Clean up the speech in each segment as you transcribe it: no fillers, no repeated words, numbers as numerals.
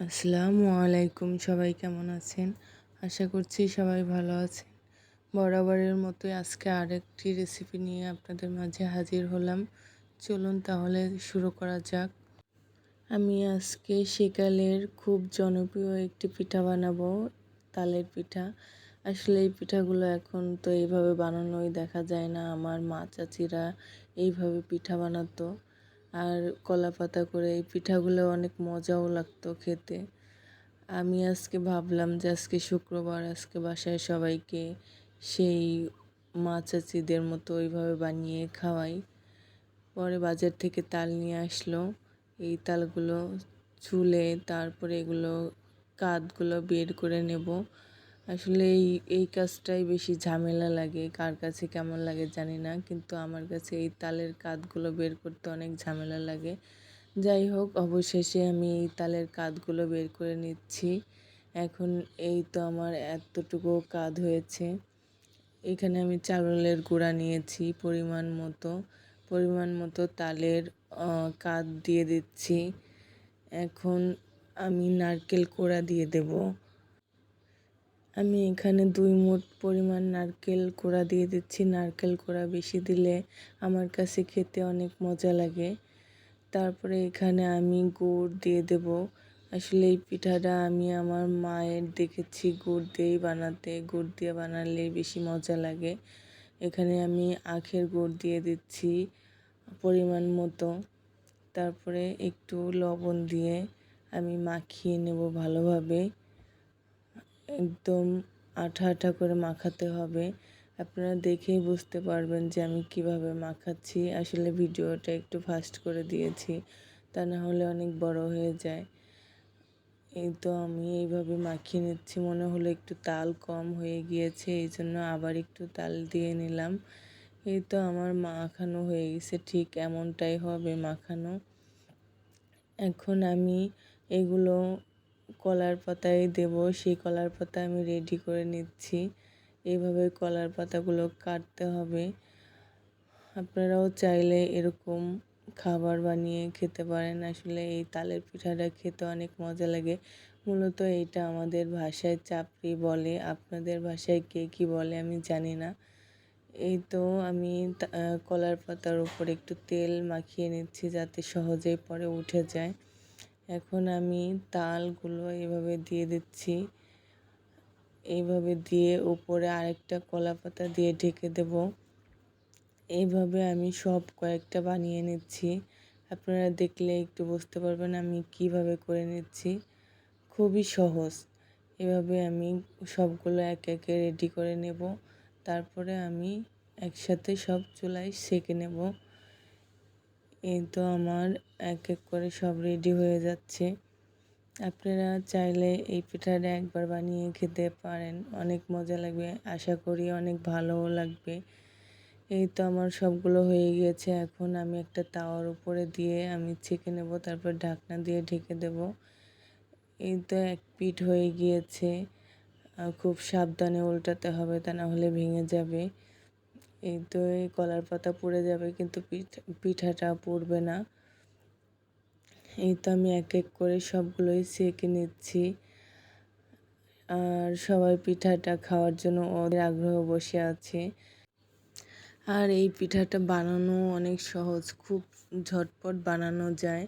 আসসালামু আলাইকুম, সবাই কেমন আছেন? আশা করছি সবাই ভালো আছেন। বরাবরের মতোই আজকে আরেকটি রেসিপি নিয়ে আপনাদের মাঝে হাজির হলাম। চলুন তাহলে শুরু করা যাক। আমি আজকে সেকালের খুব জনপ্রিয় একটি পিঠা বানাবো, তালের পিঠা। আসলে এই পিঠাগুলো এখন তো এইভাবে বানানোই দেখা যায় না। আমার মা চাচিরা এইভাবে পিঠা বানাতো, আর কলা পাতা করে এই পিঠাগুলো অনেক মজাও লাগতো খেতে। আমি আজকে ভাবলাম যে আজকে শুক্রবার, আজকে বাসায় সবাইকে সেই মা চাচিদের মতো ওইভাবে বানিয়ে খাওয়াই। পরে বাজার থেকে তাল নিয়ে আসলো। এই তালগুলো চুলে তারপরে এগুলো কাঠগুলো বের করে নেব। আসলে এই কাজটাই বেশি ঝামেলা লাগে, কার কাছে কেমন লাগে জানি না, কিন্তু আমার কাছে এই তালের কাঠগুলো বের করতে অনেক ঝামেলা লাগে। যাই হোক, অবশেষে আমি এই তালের কাঠগুলো বের করে নিচ্ছি। এখন এই তো আমার এতটুকু কাঠ হয়েছে। এখানে আমি চাউলের গুঁড়া নিয়েছি পরিমাণ মতো তালের কাঠ দিয়ে দিচ্ছি। এখন আমি নারকেল কোড়া দিয়ে দেব। আমি এখানে 2 মুঠ পরিমাণ নারকেল কোড়া দিয়ে দিচ্ছি। নারকেল কোড়া বেশি দিলে আমার কাছে খেতে অনেক মজা লাগে। তারপরে এখানে আমি গুড় দিয়ে দেব। আসলে এই পিঠাটা আমি আমার মায়ের দেখেছি গুড় দিয়েই বানাতে। গুড় দিয়ে বানালে বেশি মজা লাগে। এখানে আমি আখের গুড় দিয়ে দিচ্ছি পরিমাণ মতো। তারপরে একটু লবণ দিয়ে আমি মাখিয়ে নেব ভালোভাবে। একদম আঠা আঠা করে মাখাতে হবে। আপনারা দেখেই বুঝতে পারবেন যে আমি কিভাবে মাখাচ্ছি। আসলে ভিডিওটা একটু ফাস্ট করে দিয়েছি, তা না হলে অনেক বড় হয়ে যায়। এই তো আমি এইভাবে মাখিয়ে নিচ্ছি। মনে হলো একটু তাল কম হয়ে গিয়েছে, এই জন্য আবার একটু তাল দিয়ে নিলাম। এই তো আমার মাখানো হয়ে গেছে, ঠিক এমনটাই হবে মাখানো। এখন আমি এগুলো কলার পাতায় দেব। সেই কলার পাতা আমি রেডি করে নিচ্ছি। এইভাবে কলার পাতাগুলো কাটতে হবে। আপনারাও চাইলে এরকম খাবার বানিয়ে খেতে পারেন। আসলে এই তালের পিঠাটা খেতে অনেক মজা লাগে। মূলত এইটা আমাদের ভাষায় চাপড়ি বলে, আপনাদের ভাষায় কে কী বলে আমি জানি না। এই তো আমি কলার পাতার উপর একটু তেল মাখিয়ে নিচ্ছি যাতে সহজেই পরে উঠে যায়। এখন আমি তালগুলো এভাবে দিয়ে দিচ্ছি। এইভাবে দিয়ে উপরে আরেকটা কলা পাতা দিয়ে ঢেকে দেব। এইভাবে আমি সব কয়েকটা বানিয়ে নিচ্ছি। আপনারা দেখলে একটু বুঝতে পারবেন আমি কিভাবে করে নিচ্ছি। খুবই সহজ। এভাবে আমি সবগুলো একে একে রেডি করে নেব। তারপরে আমি একসাথে সব চুলায় সেঁকে নেব। এই তো আমার এক এক করে সব রেডি হয়ে যাচ্ছে। আপনারা চাইলে এই পিঠাটা একবার বানিয়ে খেতে পারেন, অনেক মজা লাগবে। আশা করি অনেক ভালোও লাগবে। এই তো আমার সবগুলো হয়ে গিয়েছে। এখন আমি একটা তাওয়ার উপরে দিয়ে আমি ছেঁকে নেব, তারপর ঢাকনা দিয়ে ঢেকে দেব। এই তো এক পিঠ হয়ে গিয়েছে। খুব সাবধানে উল্টাতে হবে, তা না হলে ভেঙে যাবে। এই তো এই কলার পাতা পুড়ে যাবে, কিন্তু পিঠাটা পুড়বে না। এই তো আমি এক এক করে সবগুলোই সেঁকে নিচ্ছি। আর সবাই পিঠাটা খাওয়ার জন্য ওদের আগ্রহ বসে আছে। আর এই পিঠাটা বানানো অনেক সহজ, খুব ঝটপট বানানো যায়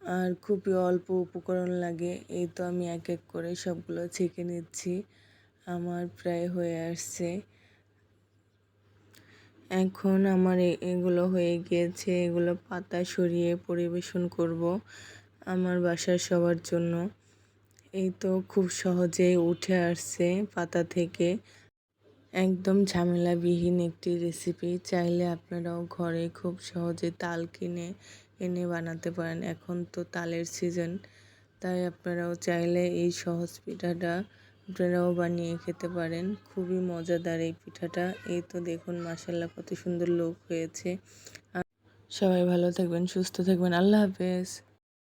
আর খুবই অল্প উপকরণ লাগে। এই তো আমি এক এক করে সবগুলো ছেঁকে নিচ্ছি। আমার প্রায় হয়ে আসছে। এখন আমার এগুলো হয়ে গিয়েছে। এগুলো পাতা সরিয়ে পরিবেশন করব আমার বাসার সবার জন্য। এই তো খুব সহজেই উঠে আসছে পাতা থেকে। একদম ঝামেলাবিহীন একটি রেসিপি। চাইলে আপনারাও ঘরে খুব সহজে তাল কিনে এনে বানাতে পারেন। এখন তো তালের সিজন, তাই আপনারাও চাইলে এই সহজ পিঠাটা আপনারাও বানিয়ে খেতে পারেন। খুবই মজাদার এই পিঠাটা। এই তো দেখুন মাশাআল্লাহ কত সুন্দর লোক হয়েছে। সবাই ভালো থাকবেন, সুস্থ থাকবেন। আল্লাহ হাফেজ।